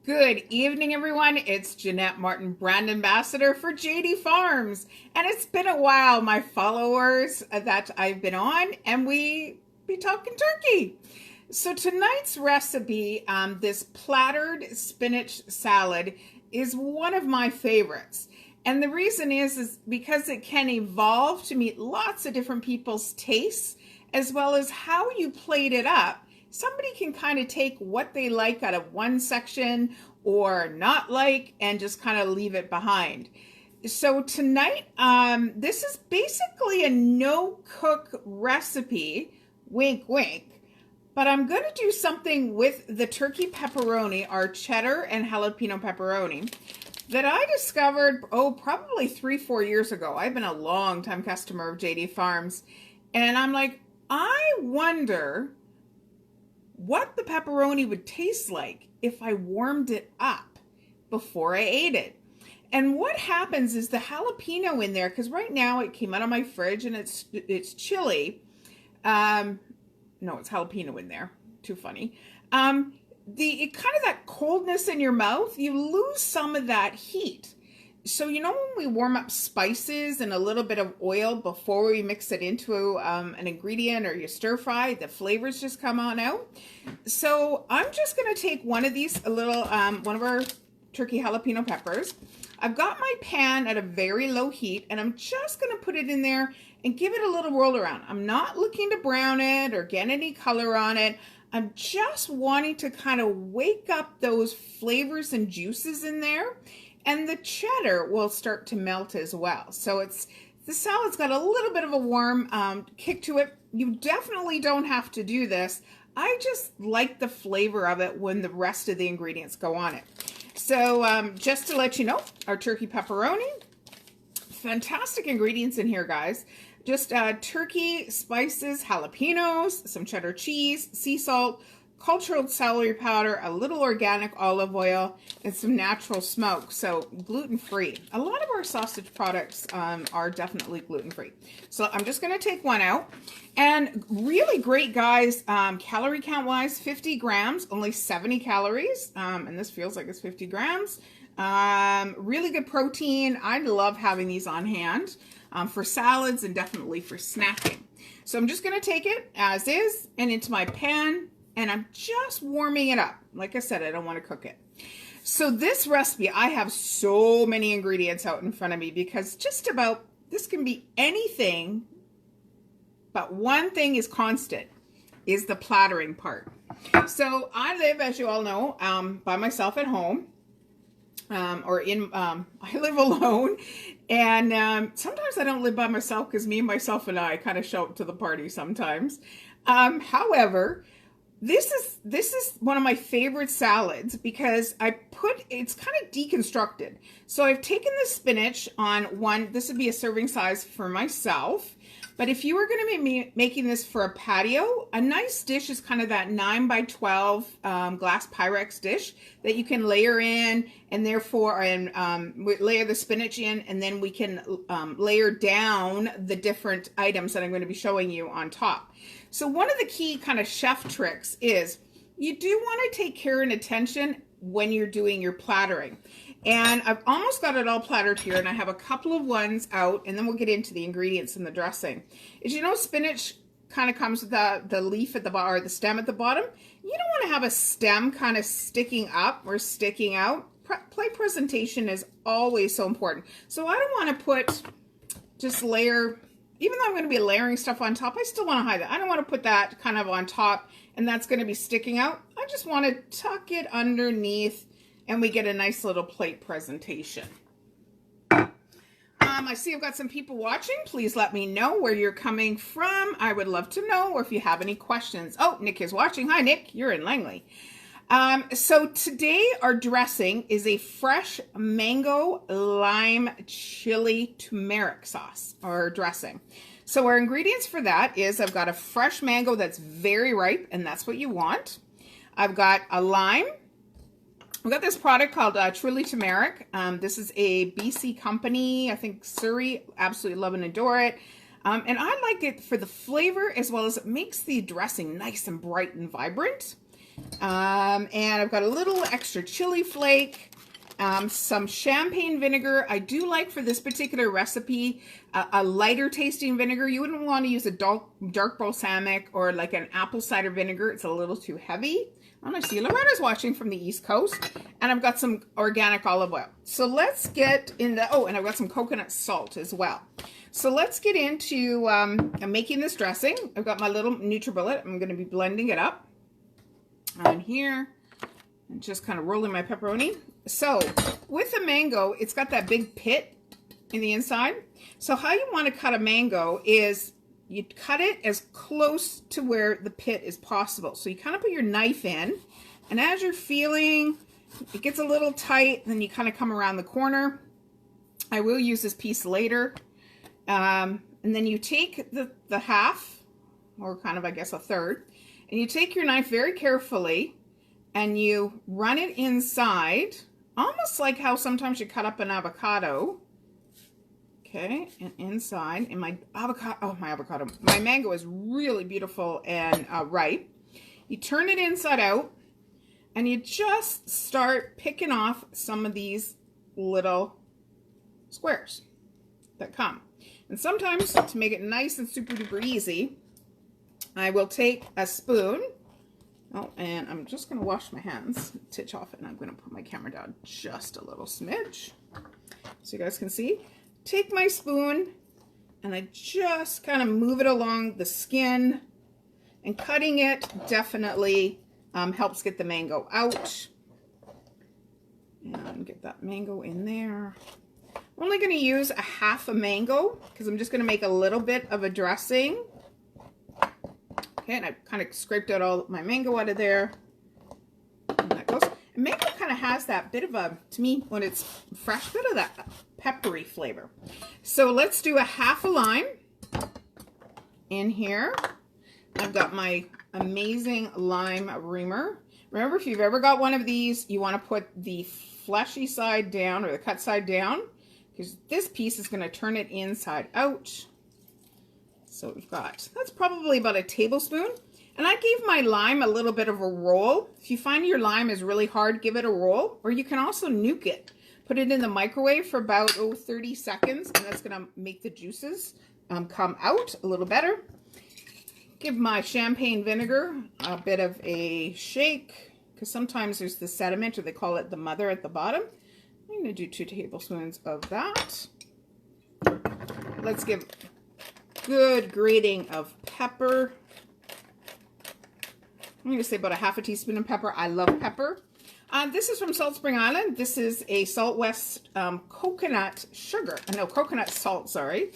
Good evening, everyone. It's Jeanette Martin, brand ambassador for JD Farms. And it's been a while, my followers, that I've been on, and we be talking turkey. So tonight's recipe, this plattered spinach salad, is one of my favorites. And the reason is because it can evolve to meet lots of different people's tastes, as well as how you plate it up. Somebody can kind of take what they like out of one section or not like and just kind of leave it behind. So tonight, this is basically a no-cook recipe, wink, wink, but I'm going to do something with the turkey pepperoni, our cheddar and jalapeno pepperoni, that I discovered, probably 3-4 years ago. I've been a long-time customer of JD Farms, and I'm like, I wonder what the pepperoni would taste like if I warmed it up before I ate it. And what happens is the jalapeno in there, because right now it came out of my fridge and it's chili. No, it's jalapeno in there. Too funny. It kind of that coldness in your mouth, you lose some of that heat. So you know when we warm up spices and a little bit of oil before we mix it into an ingredient or you stir fry, the flavors just come on out. So I'm just going to take one of these, one of our turkey jalapeno peppers. I've got my pan at a very low heat, and I'm just going to put it in there and give it a little roll around. I'm not looking to brown it or get any color on it. I'm just wanting to kind of wake up those flavors and juices in there. And the cheddar will start to melt as well. So the salad's got a little bit of a warm kick to it. You definitely don't have to do this. I just like the flavor of it when the rest of the ingredients go on it. So just to let you know, our turkey pepperoni, fantastic ingredients in here, guys. Just turkey, spices, jalapenos, some cheddar cheese, sea salt, cultured celery powder, a little organic olive oil, and some natural smoke, so gluten-free. A lot of our sausage products are definitely gluten-free. So I'm just going to take one out. And really great, guys, calorie count-wise, 50 grams, only 70 calories, and this feels like it's 50 grams. Really good protein. I love having these on hand for salads and definitely for snacking. So I'm just going to take it as is and into my pan, and I'm just warming it up. Like I said, I don't want to cook it. So this recipe, I have so many ingredients out in front of me because just about, this can be anything, but one thing is constant, is the plattering part. So I live, as you all know, by myself at home, I live alone, and sometimes I don't live by myself because me, myself, and I kind of show up to the party sometimes. However, this is one of my favorite salads because it's kind of deconstructed. So I've taken the spinach on one, this would be a serving size for myself. But if you were going to be making this for a patio, a nice dish is kind of that 9x12 glass Pyrex dish that you can layer in, and therefore, layer the spinach in, and then we can layer down the different items that I'm going to be showing you on top. So one of the key kind of chef tricks is you do want to take care and attention when you're doing your plattering. And I've almost got it all plattered here, and I have a couple of ones out, and then we'll get into the ingredients and the dressing. As you know, spinach kind of comes with the leaf at the bottom, or the stem at the bottom. You don't want to have a stem kind of sticking up or sticking out. Plate presentation is always so important. So I don't want to just layer, even though I'm going to be layering stuff on top, I still want to hide that. I don't want to put that kind of on top, and that's going to be sticking out. I just want to tuck it underneath, and we get a nice little plate presentation. I see I've got some people watching. Please let me know where you're coming from. I would love to know, or if you have any questions. Oh, Nick is watching. Hi, Nick. You're in Langley. So today our dressing is a fresh mango lime chili turmeric sauce, or dressing. So our ingredients for that is I've got a fresh mango that's very ripe, and that's what you want. I've got a lime. We've got this product called Truly Turmeric. This is a BC company, I think Surrey. Absolutely love and adore it. And I like it for the flavor, as well as it makes the dressing nice and bright and vibrant. And I've got a little extra chili flake, some champagne vinegar. I do like for this particular recipe a lighter tasting vinegar. You wouldn't want to use a dark balsamic or like an apple cider vinegar. It's a little too heavy. I see Loretta's watching from the East Coast. And I've got some organic olive oil. So let's get into, oh, and I've got some coconut salt as well. So let's get into making this dressing. I've got my little NutriBullet. I'm going to be blending it up on here and just kind of rolling my pepperoni. So with the mango, it's got that big pit in the inside. So how you want to cut a mango is you cut it as close to where the pit is possible. So you kind of put your knife in, and as you're feeling it gets a little tight, then you kind of come around the corner. I will use this piece later. And then you take the half, or kind of, I guess, a third, and you take your knife very carefully and you run it inside, almost like how sometimes you cut up an avocado. Okay, and inside, and my mango is really beautiful and ripe. You turn it inside out, and you just start picking off some of these little squares that come. And sometimes, to make it nice and super duper easy, I will take a spoon. Oh, and I'm just going to wash my hands, titch off it, and I'm going to put my camera down just a little smidge so you guys can see. Take my spoon and I just kind of move it along the skin, and cutting it definitely helps get the mango out. And get that mango in there. I'm only going to use a half a mango because I'm just going to make a little bit of a dressing. Okay, and I've kind of scraped out all my mango out of there. And that goes. And mango kind of has that bit of a, to me, when it's fresh, bit of that peppery flavor. So let's do a half a lime in here. I've got my amazing lime reamer. Remember, if you've ever got one of these, you want to put the fleshy side down, or the cut side down, because this piece is going to turn it inside out. So we've got, that's probably about a tablespoon. And I gave my lime a little bit of a roll. If you find your lime is really hard, give it a roll. Or you can also nuke it. Put it in the microwave for about 30 seconds, and that's going to make the juices come out a little better. Give my champagne vinegar a bit of a shake, because sometimes there's the sediment, or they call it the mother at the bottom. I'm going to do 2 tablespoons of that. Let's give good grating of pepper. I'm going to say about a half a teaspoon of pepper. I love pepper. This is from Salt Spring Island. This is a Salt West coconut sugar. No, coconut salt, sorry.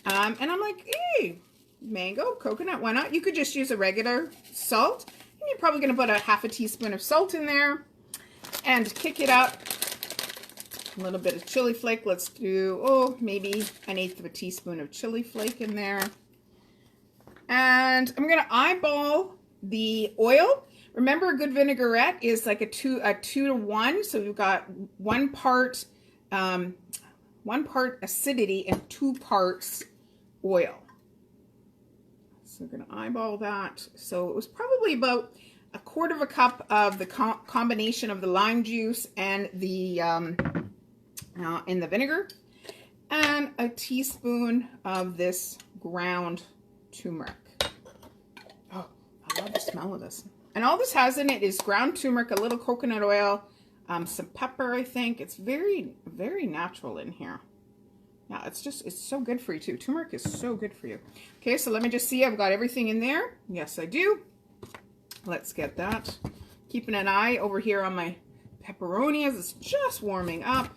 And I'm like, hey, mango, coconut, why not? You could just use a regular salt. And you're probably going to put a half a teaspoon of salt in there and kick it up. A little bit of chili flake. Let's do, maybe 1/8 of a teaspoon of chili flake in there. And I'm going to eyeball the oil. Remember, a good vinaigrette is like a 2 to 1. So we've got 1 part acidity and 2 parts oil. So we're going to eyeball that. So it was probably about 1/4 cup of the combination of the lime juice and the vinegar, and a teaspoon of this ground turmeric. Oh, I love the smell of this. And all this has in it is ground turmeric, a little coconut oil, some pepper, I think. It's very, very natural in here. Yeah, it's so good for you too. Turmeric is so good for you. Okay, so let me just see. I've got everything in there. Yes, I do. Let's get that. Keeping an eye over here on my pepperoni as it's just warming up.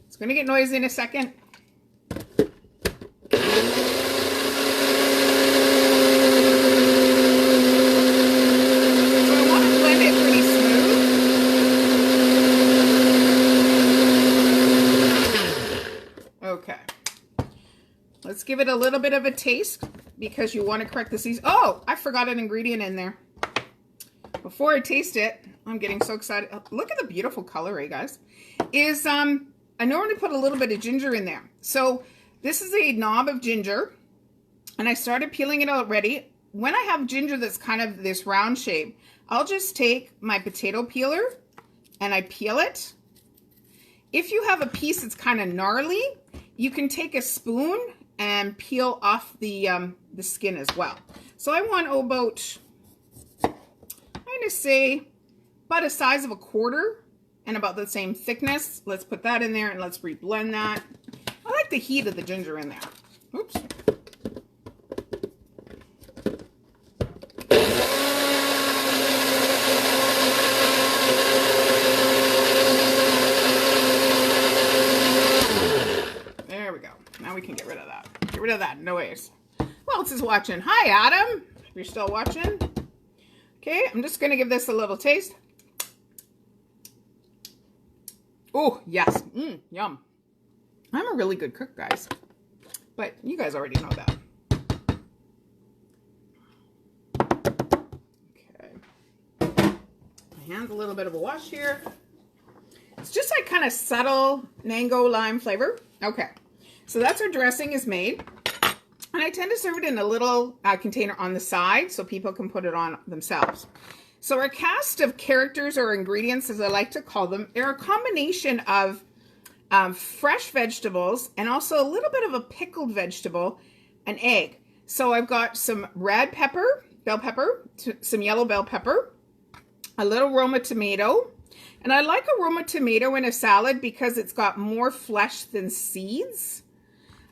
It's going to get noisy in a second. Let's give it a little bit of a taste because you want to correct the season. Oh, I forgot an ingredient in there. Before I taste it, I'm getting so excited. Oh, look at the beautiful color, eh, guys. I normally put a little bit of ginger in there. So this is a knob of ginger, and I started peeling it already. When I have ginger that's kind of this round shape, I'll just take my potato peeler and I peel it. If you have a piece that's kind of gnarly, you can take a spoon and peel off the skin as well. So I want about, I'm going to say about a size of a quarter and about the same thickness. Let's put that in there and let's reblend that. I like the heat of the ginger in there. Oops. There we go. Now we can get rid of that. Get rid of that noise. Who else is watching? Hi, Adam. If you're still watching. Okay, I'm just going to give this a little taste. Oh, yes. Yum. I'm a really good cook, guys. But you guys already know that. Okay. My hand's a little bit of a wash here. It's just like kind of subtle mango lime flavor. Okay. So that's our dressing is made. And I tend to serve it in a little container on the side so people can put it on themselves. So our cast of characters or ingredients, as I like to call them, are a combination of fresh vegetables and also a little bit of a pickled vegetable, an egg. So I've got some red pepper, bell pepper, some yellow bell pepper, a little Roma tomato. And I like a Roma tomato in a salad because it's got more flesh than seeds.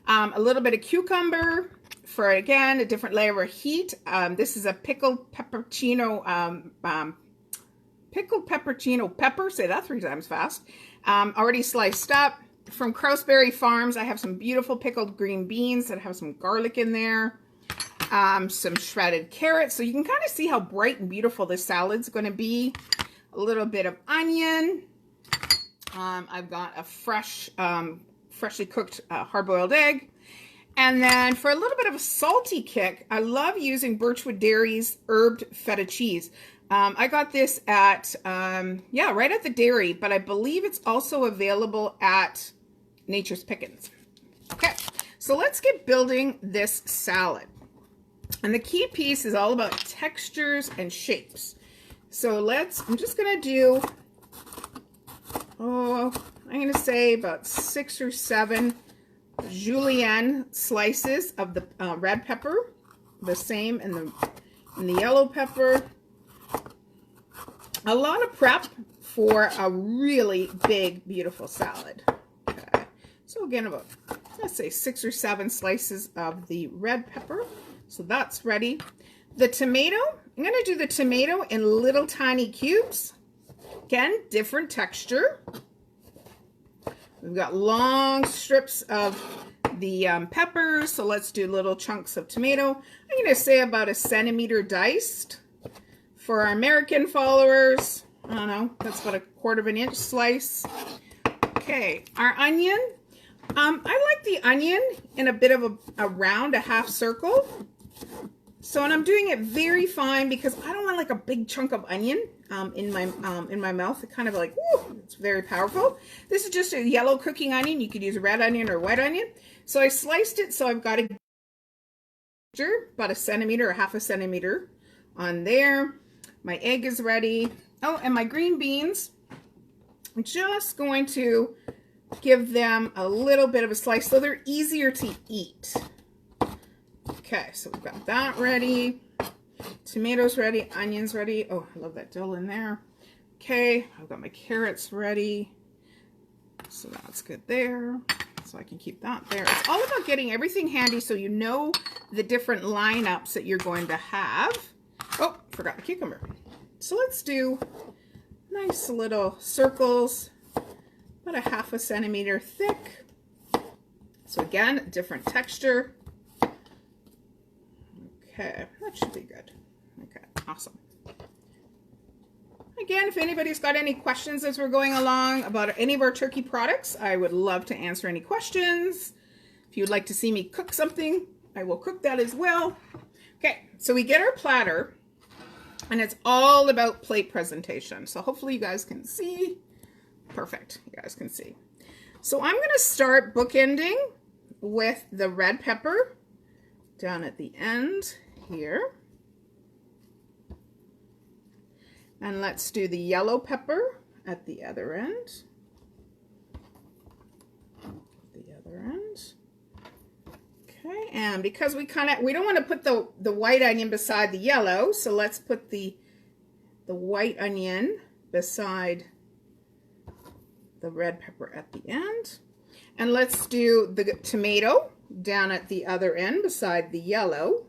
A little bit of cucumber for, again, a different layer of heat. This is a pickled peppercino pepper. Say that 3 times fast. Already sliced up. From Krauseberry Farms, I have some beautiful pickled green beans that have some garlic in there. Some shredded carrots. So you can kind of see how bright and beautiful this salad's going to be. A little bit of onion. I've got a freshly cooked hard-boiled egg. And then for a little bit of a salty kick, I love using Birchwood Dairy's herbed feta cheese. I got this at, right at the dairy, but I believe it's also available at Nature's Pickins. Okay, so let's get building this salad. And the key piece is all about textures and shapes. So I'm just going to do, I'm going to say about 6 or 7 julienne slices of the red pepper, the same in the yellow pepper. A lot of prep for a really big, beautiful salad. Okay, so again, about, let's say 6 or 7 slices of the red pepper. So that's ready. The tomato, I'm going to do the tomato in little tiny cubes. Again, different texture. We've got long strips of the peppers, so let's do little chunks of tomato. I'm going to say about 1 centimeter diced. For our American followers, I don't know, that's about 1/4 inch slice. Okay, our onion. I like the onion in a bit of a round, a half circle. So, and I'm doing it very fine because I don't want like a big chunk of onion in my mouth. It kind of like, woo, it's very powerful. This is just a yellow cooking onion. You could use a red onion or white onion. So I sliced it. So I've got about 1 centimeter or 1/2 centimeter on there. My egg is ready. Oh, and my green beans. I'm just going to give them a little bit of a slice so they're easier to eat. Okay, so we've got that ready. Tomatoes ready, onions ready. Oh, I love that dill in there. Okay, I've got my carrots ready. So that's good there. So I can keep that there. It's all about getting everything handy so you know the different lineups that you're going to have. Oh, forgot the cucumber. So let's do nice little circles, about 1/2 centimeter thick. So again, different texture. Okay, that should be good. Okay, awesome. Again, if anybody's got any questions as we're going along about any of our turkey products, I would love to answer any questions. If you'd like to see me cook something, I will cook that as well. Okay, so we get our platter, and it's all about plate presentation. So hopefully you guys can see. Perfect, you guys can see. So I'm going to start bookending with the red pepper down at the end here. And let's do the yellow pepper at the other end. Okay, and because we don't want to put the white onion beside the yellow, so let's put the white onion beside the red pepper at the end. And let's do the tomato down at the other end beside the yellow.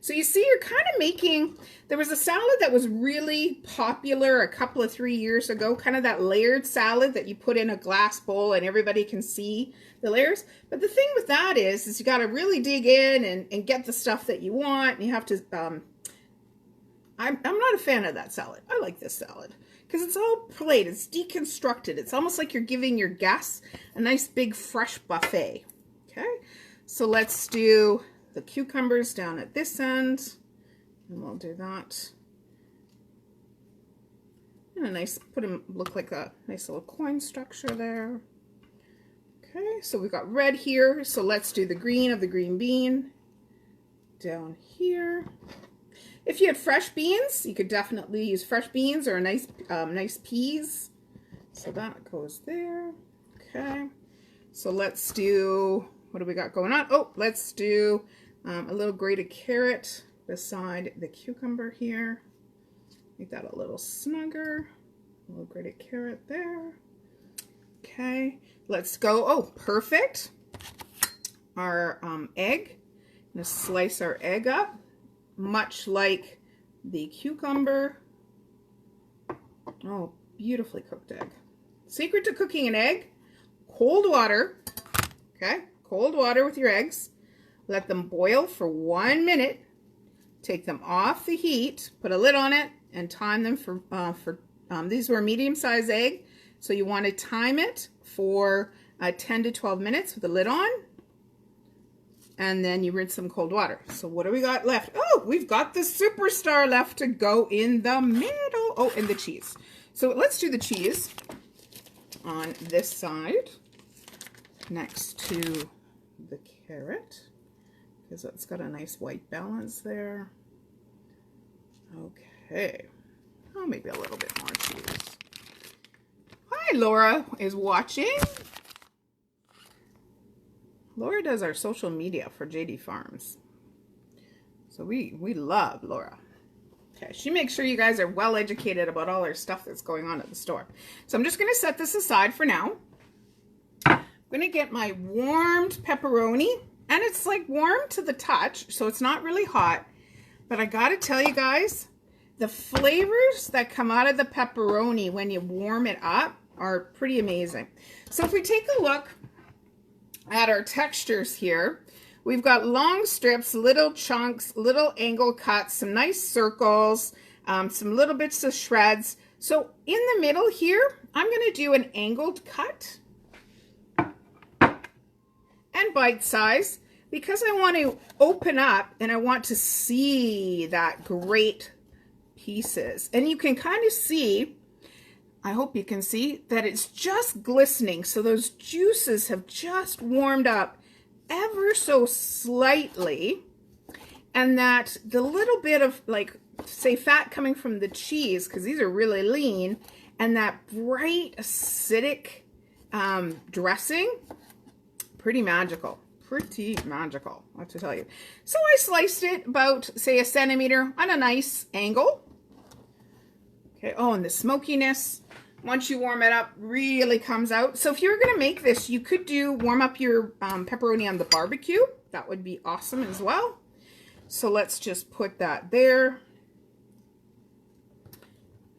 So you see, you're kind of making, there was a salad that was really popular a couple of 3 years ago, kind of that layered salad that you put in a glass bowl and everybody can see the layers. But the thing with that is you got to really dig in and get the stuff that you want. And you have to, I'm not a fan of that salad. I like this salad because it's all plate, it's deconstructed. It's almost like you're giving your guests a nice big fresh buffet. Okay, so let's do the cucumbers down at this end, and we'll do that. And a nice, look like a nice little coin structure there. Okay, so we've got red here, so let's do the green of the green bean down here. If you had fresh beans, you could definitely use fresh beans or a nice, nice peas. So that goes there. Okay, so let's do, what do we got going on? Oh, let's do a little grated carrot beside the cucumber here. Make that a little snugger. A little grated carrot there. Okay, let's go. Oh, perfect. Our egg. I'm gonna slice our egg up, much like the cucumber. Oh, beautifully cooked egg. Secret to cooking an egg: cold water. Okay, cold water with your eggs. Let them boil for 1 minute. Take them off the heat, put a lid on it, and time them for these were a medium-sized egg, so you want to time it for 10 to 12 minutes with the lid on, and then you rinse some cold water. So what do we got left? Oh, we've got the superstar left to go in the middle. Oh, and the cheese. So let's do the cheese on this side next to the carrot, because it's got a nice white balance there. Okay. Oh, maybe a little bit more cheese. Hi, Laura is watching. Laura does our social media for JD Farms. So we love Laura. Okay, she makes sure you guys are well educated about all our stuff that's going on at the store. So I'm just going to set this aside for now. I'm going to get my warmed pepperoni. And it's like warm to the touch, so it's not really hot. But I gotta tell you guys, the flavors that come out of the pepperoni when you warm it up are pretty amazing. So if we take a look at our textures here, we've got long strips, little chunks, little angle cuts, some nice circles, some little bits of shreds. So in the middle here, I'm gonna do an angled cut and bite size, because I want to open up and I want to see that great pieces. And you can kind of see, I hope you can see, that it's just glistening. So those juices have just warmed up ever so slightly. And that the little bit of, like, say, fat coming from the cheese, because these are really lean, and that bright acidic dressing, pretty magical. Pretty magical, I have to tell you. So I sliced it about, say, 1 centimeter on a nice angle. Okay, oh, and the smokiness, once you warm it up, really comes out. So if you were going to make this, you could warm up your pepperoni on the barbecue. That would be awesome as well. So let's just put that there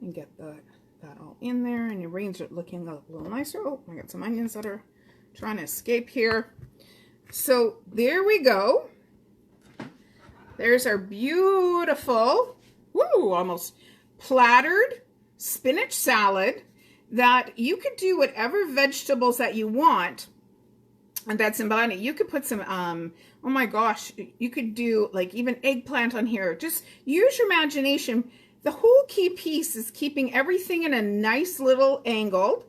and get that all in there and arrange it looking a little nicer. Oh, I got some onions that are trying to escape here. So there we go. There's our beautiful, woo, almost plattered spinach salad that you could do whatever vegetables that you want. And that's in it. You could put some, oh my gosh, you could do like even eggplant on here. Just use your imagination. The whole key piece is keeping everything in a nice little angle.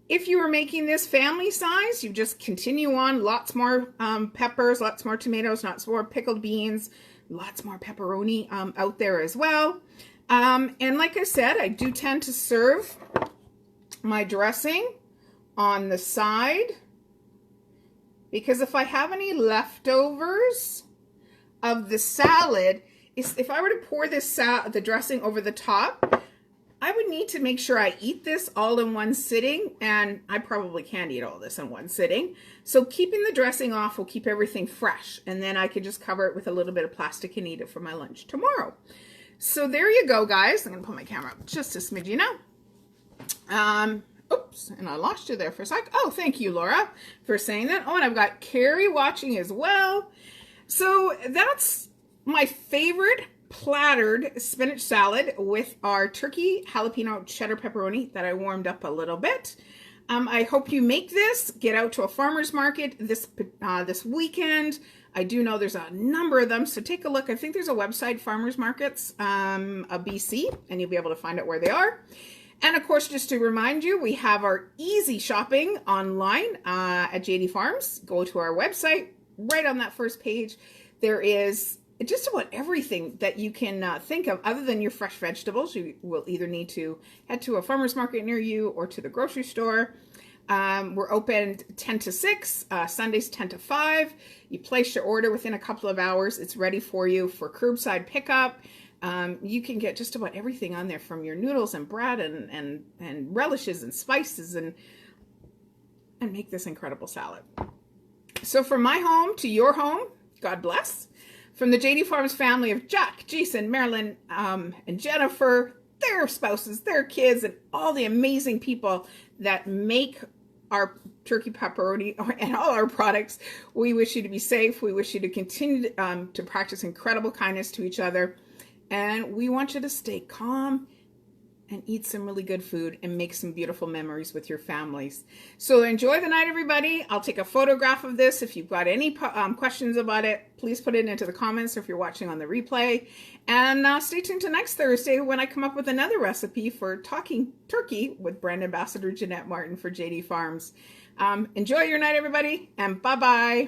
If you were making this family size, you just continue on, lots more peppers, lots more tomatoes, lots more pickled beans, lots more pepperoni out there as well. And like I said, I do tend to serve my dressing on the side, because if I have any leftovers of the salad, if I were to pour the dressing over the top, I would need to make sure I eat this all in one sitting, and I probably can't eat all this in one sitting. So keeping the dressing off will keep everything fresh, and then I could just cover it with a little bit of plastic and eat it for my lunch tomorrow. So there you go, guys. I'm gonna put my camera up just a smidge, Oops, and I lost you there for a sec. Oh, thank you, Laura, for saying that. Oh, and I've got Carrie watching as well. So that's my favorite plattered spinach salad with our turkey jalapeno cheddar pepperoni that I warmed up a little bit. I hope you make this. Get out to a farmer's market this weekend. I do know there's a number of them, so take a look. I think there's a website, Farmers Markets of BC, and you'll be able to find out where they are. And of course, just to remind you, we have our easy shopping online at JD Farms. Go to our website. Right on that first page, there is just about everything that you can think of other than your fresh vegetables. You will either need to head to a farmer's market near you or to the grocery store. We're open 10 to 6, Sundays 10 to 5. You place your order within a couple of hours. It's ready for you for curbside pickup. You can get just about everything on there, from your noodles and bread and relishes and spices, and make this incredible salad. So from my home to your home, God bless. From the JD Farms family of Jack, Jason, Marilyn, and Jennifer, their spouses, their kids, and all the amazing people that make our turkey pepperoni and all our products, we wish you to be safe. We wish you to continue to practice incredible kindness to each other. And we want you to stay calm and eat some really good food and make some beautiful memories with your families. So enjoy the night, everybody. I'll take a photograph of this. If you've got any questions about it, please put it into the comments if you're watching on the replay. And stay tuned to next Thursday when I come up with another recipe for talking turkey with brand ambassador Jeanette Martin for JD Farms. Enjoy your night, everybody, and bye-bye.